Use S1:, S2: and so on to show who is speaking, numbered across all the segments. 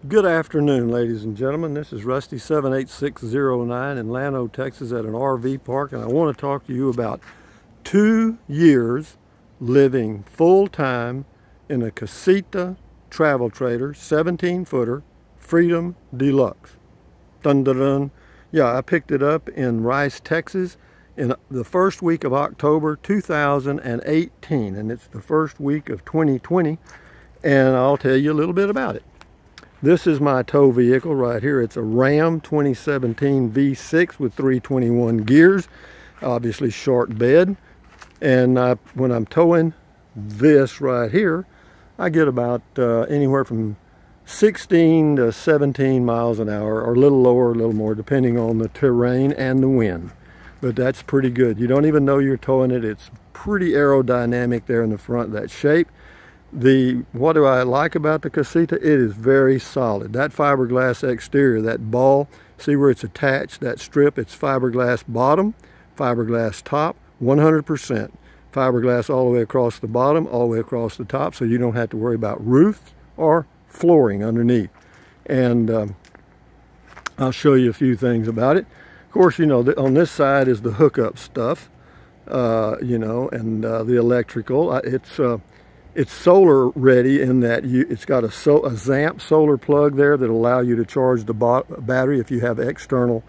S1: Good afternoon, ladies and gentlemen. This is Rusty 78609 in Llano, Texas at an RV park, and I want to talk to you about 2 years living full-time in a Casita travel trailer, 17-footer, Freedom Deluxe. Dun dun dun. Yeah, I picked it up in Rice, Texas in the first week of October 2018, and it's the first week of 2020, and I'll tell you a little bit about it. This is my tow vehicle right here. It's a Ram 2017 V6 with 321 gears, obviously short bed. And when I'm towing this right here, I get about anywhere from 16 to 17 miles an hour, or a little lower, a little more, depending on the terrain and the wind. But that's pretty good. You don't even know you're towing it. It's pretty aerodynamic there in the front, that shape. What do I like about the Casita? It is very solid. That fiberglass exterior, that ball, see where it's attached, that strip, it's fiberglass bottom, fiberglass top, 100%. Fiberglass all the way across the bottom, all the way across the top, so you don't have to worry about roof or flooring underneath. And I'll show you a few things about it. Of course, you know, on this side is the hookup stuff, you know, and the electrical. It's solar ready in that it's got a ZAMP solar plug there that allow you to charge the battery if you have external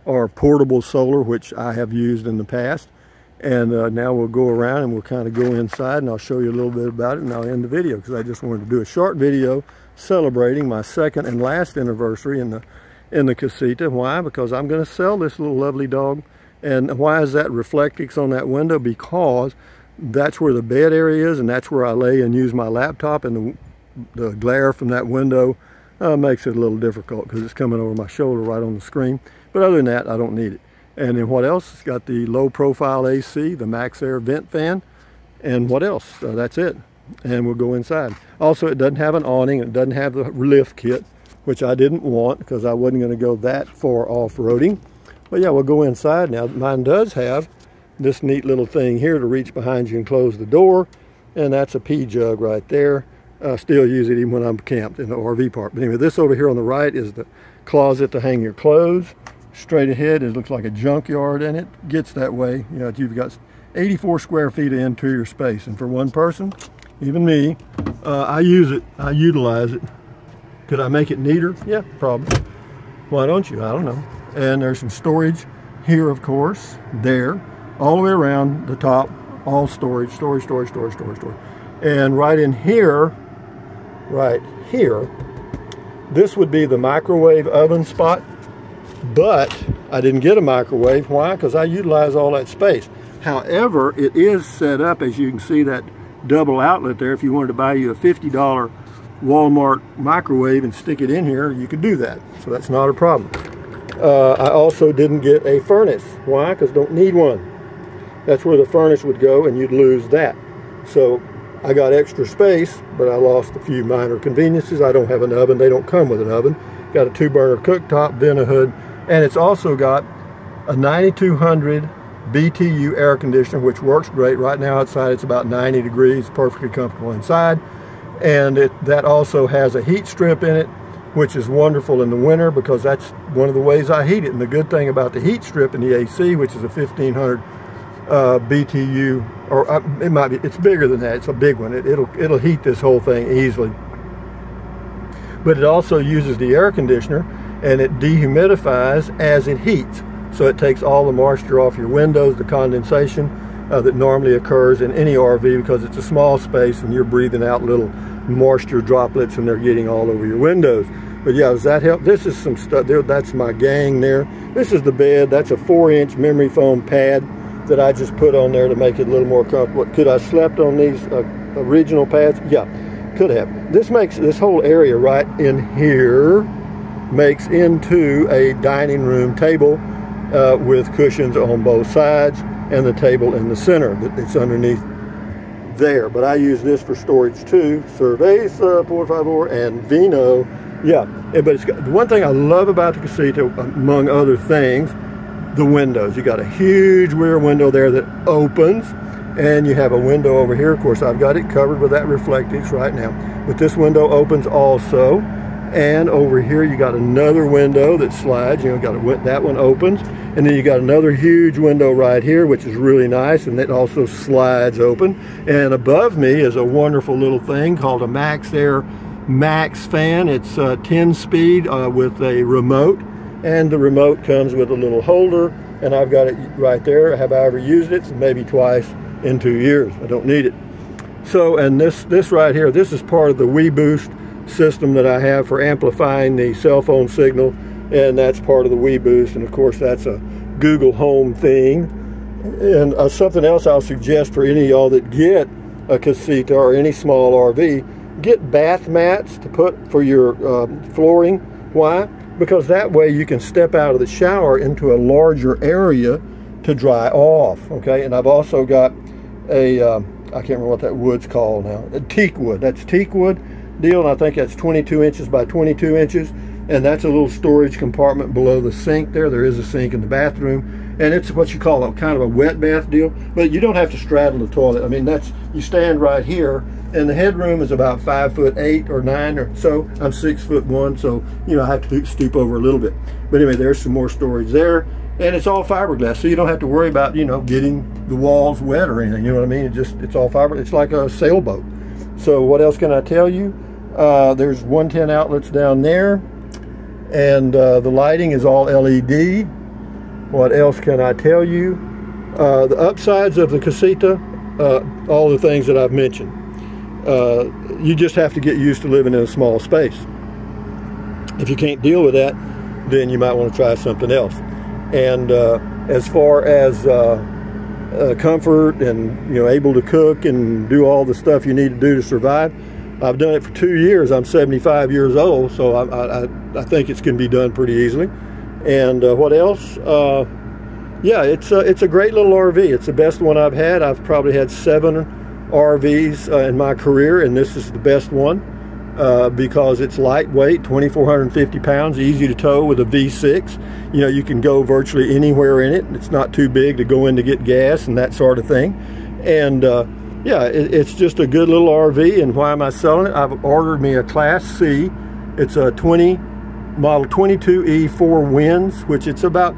S1: or portable solar, which I have used in the past. And now we'll go around and we'll kind of go inside, and I'll show you a little bit about it, and I'll end the video because I just wanted to do a short video celebrating my second and last anniversary in the Casita. Why? Because I'm going to sell this little lovely dog. And why is that Reflectix on that window? Because that's where the bed area is, and that's where I lay and use my laptop, and the glare from that window makes it a little difficult because it's coming over my shoulder right on the screen. But other than that, I don't need it. And then what else? It's got the low profile AC, the Max Air vent fan, and what else? That's it. And we'll go inside. Also, it doesn't have an awning. It doesn't have the lift kit, which I didn't want because I wasn't going to go that far off-roading. But yeah, we'll go inside now. Mine does have this neat little thing here to reach behind you and close the door, and that's a pee jug right there. I still use it even when I'm camped in the RV park. But anyway, this over here on the right is the closet to hang your clothes. Straight ahead, it looks like a junkyard, and it gets that way. You know, you've got 84 square feet of interior space, and for one person, even me, I use it, I utilize it. Could I make it neater? Yeah, probably. Why don't you? I don't know. And there's some storage here, of course, there. All the way around the top, all storage. And right in here, this would be the microwave oven spot, but I didn't get a microwave. Why? Because I utilize all that space. However, it is set up, as you can see, that double outlet there. If you wanted to buy you a $50 Walmart microwave and stick it in here, you could do that. So that's not a problem. I also didn't get a furnace. Why? Because don't need one. That's where the furnace would go, and you'd lose that. So I got extra space, but I lost a few minor conveniences. I don't have an oven. They don't come with an oven. Got a 2-burner cooktop, then a hood, and it's also got a 9200 BTU air conditioner, which works great. Right now outside it's about 90 degrees, perfectly comfortable inside. And that also has a heat strip in it, which is wonderful in the winter because that's one of the ways I heat it. And the good thing about the heat strip in the AC, which is a 1500 BTU, or it might be, it's bigger than that. It's a big one. It'll heat this whole thing easily. But it also uses the air conditioner, and it dehumidifies as it heats. So it takes all the moisture off your windows, the condensation that normally occurs in any RV, because it's a small space and you're breathing out little moisture droplets and they're getting all over your windows. But yeah, does that help? This is some stuff there. That's my gang there. This is the bed. That's a 4-inch memory foam pad that I just put on there to make it a little more comfortable. Could I slept on these original pads? Yeah, could have. This makes this whole area right in here makes into a dining room table with cushions on both sides and the table in the center. It's underneath there. But I use this for storage too. Cerveza, por favor, and vino. Yeah, but the one thing I love about the Casita, among other things, the windows. You got a huge rear window there that opens, and you have a window over here. Of course, I've got it covered with that Reflectix right now, but this window opens also, And over here you got another window that slides. You know, that one opens, and then you got another huge window right here, which is really nice, and it also slides open. And above me is a wonderful little thing called a Max Air Max fan. It's 10 speed with a remote, and the remote comes with a little holder, and I've got it right there. Have I ever used it? Maybe twice in 2 years. I don't need it. So, and this right here, this is part of the WeBoost system that I have for amplifying the cell phone signal, and that's part of the WeBoost, and of course that's a Google Home thing. And something else I'll suggest for any of y'all that get a Casita or any small RV, get bath mats to put for your flooring. Why? Because that way you can step out of the shower into a larger area to dry off. Okay, and I've also got a I can't remember what that wood's called now, a teak wood. That's teak wood deal, and I think that's 22 inches by 22 inches, and that's a little storage compartment below the sink there. There is a sink in the bathroom, and it's what you call a kind of a wet bath deal, but you don't have to straddle the toilet. I mean, that's, you stand right here, and the headroom is about 5'8" or 9 or so. I'm 6'1", so you know I have to stoop over a little bit. But anyway, there's some more storage there, and it's all fiberglass, so you don't have to worry about, you know, getting the walls wet or anything. You know what I mean? It's all fiber. It's like a sailboat. So what else can I tell you? There's 110 outlets down there, and the lighting is all LED. What else can I tell you? The upsides of the Casita, all the things that I've mentioned. You just have to get used to living in a small space. If you can't deal with that, then you might want to try something else. And as far as comfort and, you know, able to cook and do all the stuff you need to do to survive, I've done it for 2 years. I'm 75 years old, so I think it's going to be done pretty easily. And what else? Yeah, it's a great little RV. It's the best one I've had. I've probably had 7 RVs in my career, and this is the best one because it's lightweight, 2,450 pounds, easy to tow with a V6. You know, you can go virtually anywhere in it. It's not too big to go in to get gas and that sort of thing. And yeah, it's just a good little RV. And why am I selling it? I've ordered me a Class C. It's a model 22E 4 Winds, which it's about,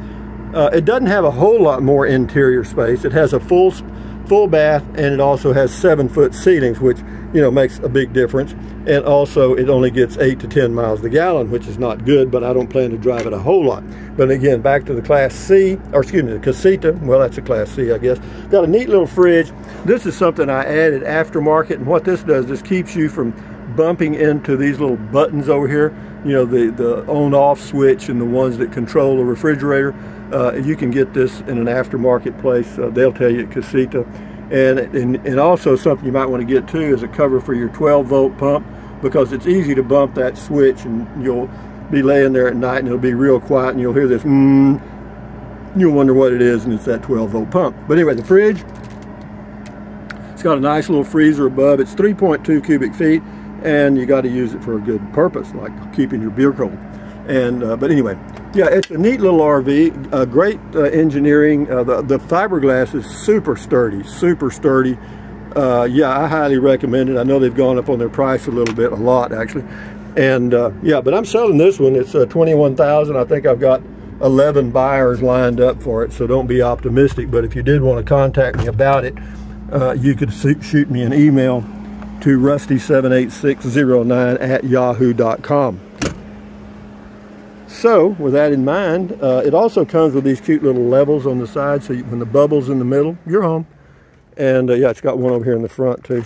S1: it doesn't have a whole lot more interior space. It has a full bath, and it also has 7-foot ceilings, which, you know, makes a big difference. And also it only gets 8 to 10 miles a gallon, which is not good, but I don't plan to drive it a whole lot. But again, back to the Class C, or excuse me, the Casita. Well, that's a Class C, I guess. Got a neat little fridge. This is something I added aftermarket, and what this does, this keeps you from bumping into these little buttons over here. You know, the on-off switch and the ones that control the refrigerator. You can get this in an aftermarket place. They'll tell you at Casita. And also something you might want to get too is a cover for your 12-volt pump, because it's easy to bump that switch, and you'll be laying there at night and it'll be real quiet, and you'll hear this you'll wonder what it is, and it's that 12-volt pump. But anyway, the fridge, it's got a nice little freezer above. It's 3.2 cubic feet, and you got to use it for a good purpose, like keeping your beer cold. And but anyway, yeah, it's a neat little RV. Great engineering. The fiberglass is super sturdy, super sturdy. Yeah, I highly recommend it. I know they've gone up on their price a little bit, a lot actually. And yeah, but I'm selling this one. It's $21,000. I think I've got 11 buyers lined up for it, so don't be optimistic. But if you did want to contact me about it, you could shoot me an email to rusty78609@yahoo.com. So with that in mind, it also comes with these cute little levels on the side, so when the bubble's in the middle, you're home. And yeah, it's got one over here in the front too.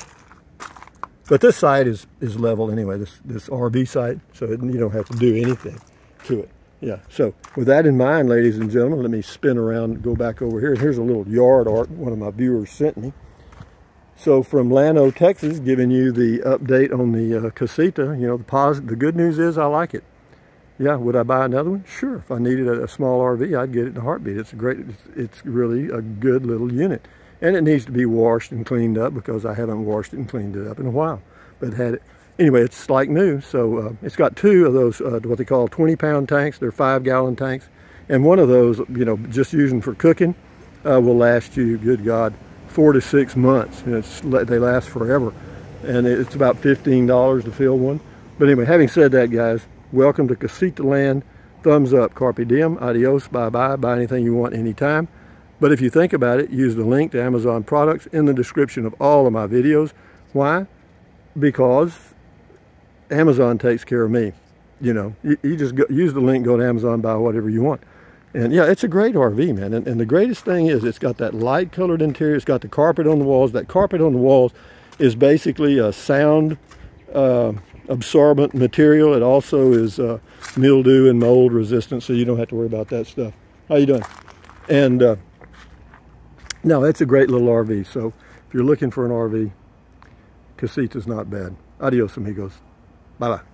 S1: But this side is level anyway, this RV side, so you don't have to do anything to it. Yeah, so with that in mind, ladies and gentlemen, let me spin around and go back over here. Here's a little yard art one of my viewers sent me. So from Llano, Texas, giving you the update on the Casita. You know, the good news is I like it. Yeah, would I buy another one? Sure. If I needed a small RV, I'd get it in a heartbeat. It's really a good little unit. And it needs to be washed and cleaned up, because I haven't washed it and cleaned it up in a while. But had it, anyway, it's like new. So it's got 2 of those, what they call 20-pound tanks. They're 5-gallon tanks. And one of those, you know, just using for cooking, will last you, good God, 4 to 6 months. And they last forever. And it's about $15 to fill one. But anyway, having said that, guys, Welcome to Casita land. Thumbs up. Carpe diem. Adios. Bye-bye. Buy anything you want anytime. But if you think about it, use the link to Amazon products in the description of all of my videos. Why? Because Amazon takes care of me. You know, you just use the link, go to Amazon, buy whatever you want. And yeah, it's a great RV, man. And the greatest thing is it's got that light colored interior. It's got the carpet on the walls. That carpet on the walls is basically a sound absorbent material. It also is mildew and mold resistant, so you don't have to worry about that stuff. How you doing? And no, it's a great little RV. So if you're looking for an RV, Casita's not bad. Adios, amigos. Bye-bye.